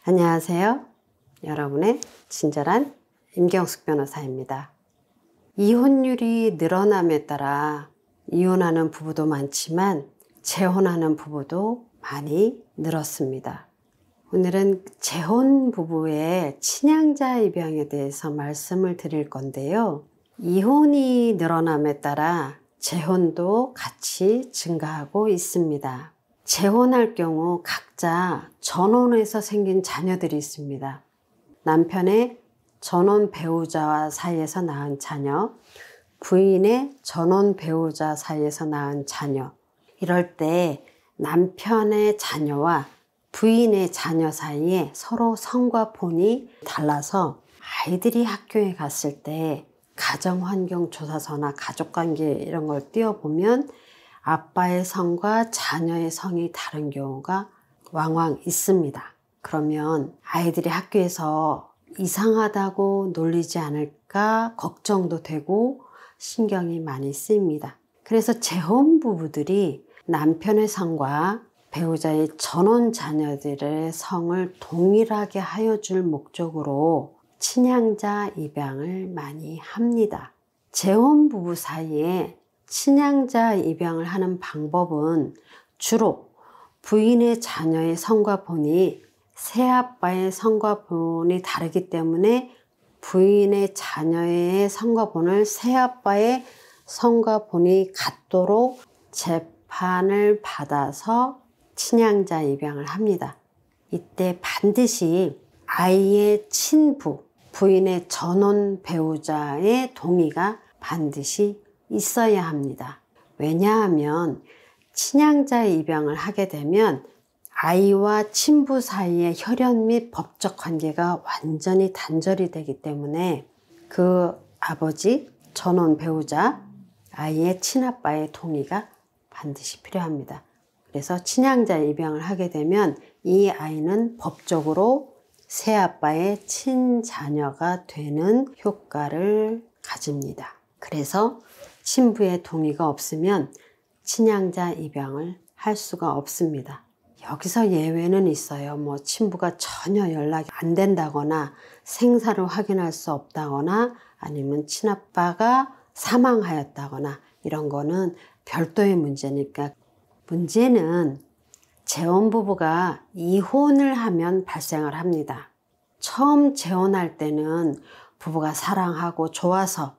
안녕하세요. 여러분의 친절한 임경숙 변호사입니다. 이혼율이 늘어남에 따라 이혼하는 부부도 많지만 재혼하는 부부도 많이 늘었습니다. 오늘은 재혼 부부의 친양자 입양에 대해서 말씀을 드릴 건데요. 이혼이 늘어남에 따라 재혼도 같이 증가하고 있습니다. 재혼할 경우 각자 전혼에서 생긴 자녀들이 있습니다. 남편의 전혼 배우자와 사이에서 낳은 자녀, 부인의 전혼 배우자 사이에서 낳은 자녀. 이럴 때 남편의 자녀와 부인의 자녀 사이에 서로 성과 폰이 달라서 아이들이 학교에 갔을 때 가정환경조사서나 가족관계 이런 걸 띄워보면 아빠의 성과 자녀의 성이 다른 경우가 왕왕 있습니다. 그러면 아이들이 학교에서 이상하다고 놀리지 않을까 걱정도 되고 신경이 많이 쓰입니다. 그래서 재혼 부부들이 남편의 성과 배우자의 전혼 자녀들의 성을 동일하게 하여 줄 목적으로 친양자 입양을 많이 합니다. 재혼 부부 사이에 친양자 입양을 하는 방법은 주로 부인의 자녀의 성과본이 새아빠의 성과본이 다르기 때문에 부인의 자녀의 성과본을 새아빠의 성과본이 같도록 재판을 받아서 친양자 입양을 합니다. 이때 반드시 아이의 친부, 부인의 전혼 배우자의 동의가 반드시 있어야 합니다. 왜냐하면 친양자 입양을 하게 되면 아이와 친부 사이의 혈연 및 법적 관계가 완전히 단절이 되기 때문에 그 아버지, 전혼 배우자, 아이의 친아빠의 동의가 반드시 필요합니다. 그래서 친양자 입양을 하게 되면 이 아이는 법적으로 새아빠의 친자녀가 되는 효과를 가집니다. 그래서 친부의 동의가 없으면 친양자 입양을 할 수가 없습니다. 여기서 예외는 있어요. 친부가 전혀 연락이 안 된다거나 생사를 확인할 수 없다거나 아니면 친아빠가 사망하였다거나 이런 거는 별도의 문제니까. 문제는 재혼부부가 이혼을 하면 발생을 합니다. 처음 재혼할 때는 부부가 사랑하고 좋아서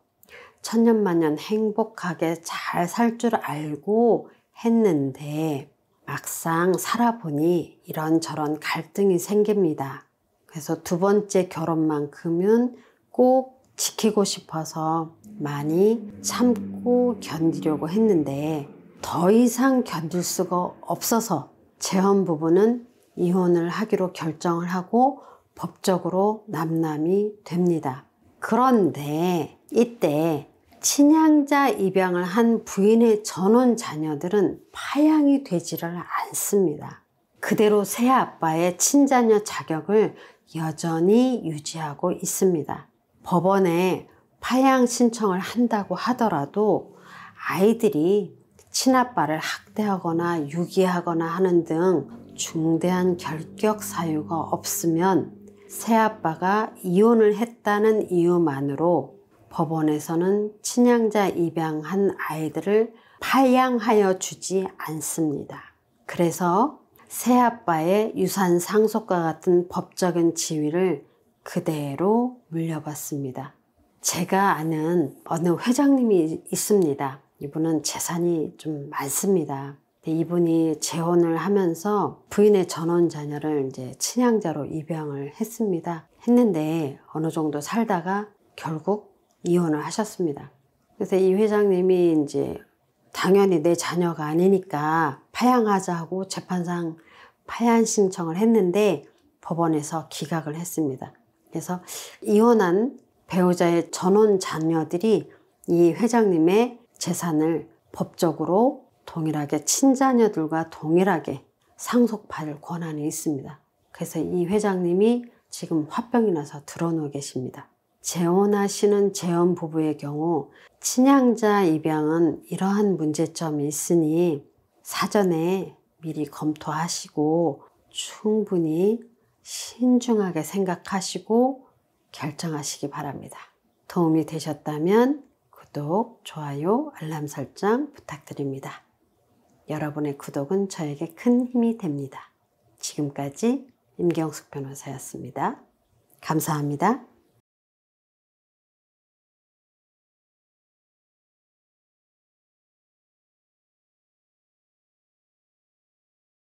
천년만년 행복하게 잘 살 줄 알고 했는데 막상 살아보니 이런저런 갈등이 생깁니다. 그래서 두 번째 결혼만큼은 꼭 지키고 싶어서 많이 참고 견디려고 했는데 더 이상 견딜 수가 없어서 재혼 부부는 이혼을 하기로 결정을 하고 법적으로 남남이 됩니다. 그런데 이때 친양자 입양을 한 부인의 전혼 자녀들은 파양이 되지를 않습니다. 그대로 새아빠의 친자녀 자격을 여전히 유지하고 있습니다. 법원에 파양 신청을 한다고 하더라도 아이들이 친아빠를 학대하거나 유기하거나 하는 등 중대한 결격 사유가 없으면 새아빠가 이혼을 했다는 이유만으로 법원에서는 친양자 입양한 아이들을 파양하여 주지 않습니다. 그래서 새아빠의 유산 상속과 같은 법적인 지위를 그대로 물려받습니다. 제가 아는 어느 회장님이 있습니다. 이분은 재산이 좀 많습니다. 이분이 재혼을 하면서 부인의 전혼 자녀를 이제 친양자로 입양을 했는데 어느 정도 살다가 결국 이혼을 하셨습니다. 그래서 이 회장님이 이제 당연히 내 자녀가 아니니까 파양하자 하고 재판상 파양 신청을 했는데 법원에서 기각을 했습니다. 그래서 이혼한 배우자의 전혼 자녀들이 이 회장님의 재산을 법적으로 동일하게 친자녀들과 동일하게 상속받을 권한이 있습니다. 그래서 이 회장님이 지금 화병이 나서 들어누워 계십니다. 재혼하시는 재혼 부부의 경우 친양자 입양은 이러한 문제점이 있으니 사전에 미리 검토하시고 충분히 신중하게 생각하시고 결정하시기 바랍니다. 도움이 되셨다면 구독, 좋아요, 알람 설정 부탁드립니다. 여러분의 구독은 저에게 큰 힘이 됩니다. 지금까지 임경숙 변호사였습니다. 감사합니다.